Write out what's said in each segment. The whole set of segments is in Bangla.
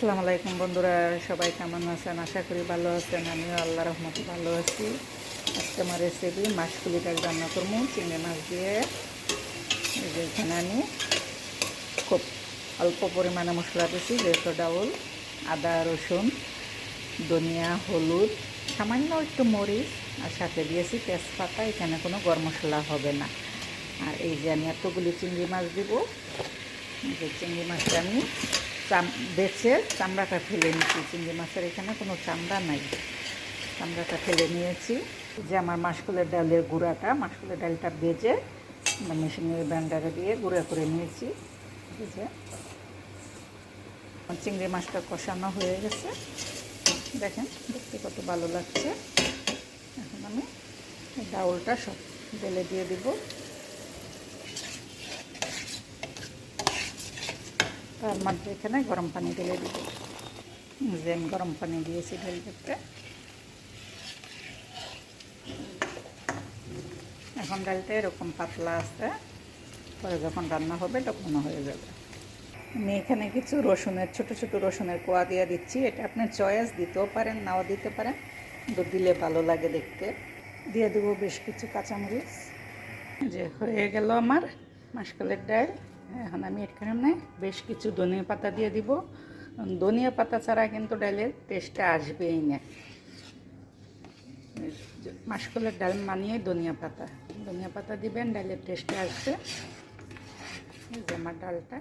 আসসালামু আলাইকুম বন্ধুরা, সবাই কেমন আছেন? আশা করি ভালো আছেন। আমিও আল্লাহর রহমতে ভালো আছি। আজকে আমার রেসিপি মাছকুলি ডাল রান্না করবো চিংড়ি মাছ দিয়ে। এই যে এখানে আমি খুব অল্প পরিমাণে মশলা দিয়েছি, যেহেতু ডাউল। আদা, রসুন, ধনিয়া, হলুদ, সামান্য একটু মরিচ, আর সাথে দিয়েছি তেজপাতা। এখানে কোনো গরম মশলা হবে না। আর এই যে আমি এতগুলি চিংড়ি মাছ দিব। যে চিংড়ি মাছটা আমি বেছে চামড়াটা ফেলে নিয়েছি। চিংড়ি মাছের এখানে কোনো চামড়া নাই, চামড়াটা ফেলে নিয়েছি। যে আমার মাসকলের ডালের গুঁড়াটা, মাসকলের ডালটা ভেজে মেশিনের ব্লেন্ডারে দিয়ে গুঁড়া করে নিয়েছি। যে চিংড়ি মাছটা কষানো হয়ে গেছে, দেখেন দেখতে কত ভালো লাগছে। এখন আমি ডাউলটা সব ঢেলে দিয়ে দিব। তার মধ্যে এখানে গরম পানি ঢেলে দিব। যে আমি গরম পানি দিয়েছি ঢেল করতে। এখন ডালটা এরকম পাতলা আছে, পরে যখন রান্না হবে তখন হয়ে যাবে। আমি এখানে কিছু রসুনের ছোট ছোট রসুনের কোয়া দিয়ে দিচ্ছি। এটা আপনার চয়েস, দিতেও পারেন নাও দিতে পারেন, কিন্তু দিলে ভালো লাগে দেখতে। দিয়ে দেবো বেশ কিছু কাঁচামরিচ। যে হয়ে গেল আমার মাসকলের ডাল। এখন আমি এখানে বেশ কিছু ধনিয়া পাতা দিয়ে দিব। ধনিয়া পাতা ছাড়া কিন্তু ডালের টেস্টটা আসবেই না। মাসকলের ডাল মানিয়ে ধনিয়া পাতা দিবেন, ডালের টেস্টে আসবে। এই যে আমার ডালটা।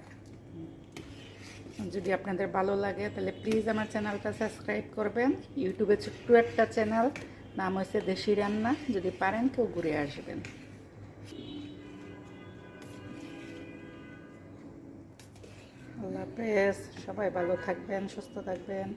যদি আপনাদের ভালো লাগে তাহলে প্লিজ আমার চ্যানেলটা সাবস্ক্রাইব করবেন। ইউটিউবে ছোট্ট একটা চ্যানেল, নাম হচ্ছে দেশি রান্না। যদি পারেন কেউ ঘুরে আসবেন। আল্লাহ হাফেজ, সবাই ভালো থাকবেন, সুস্থ থাকবেন।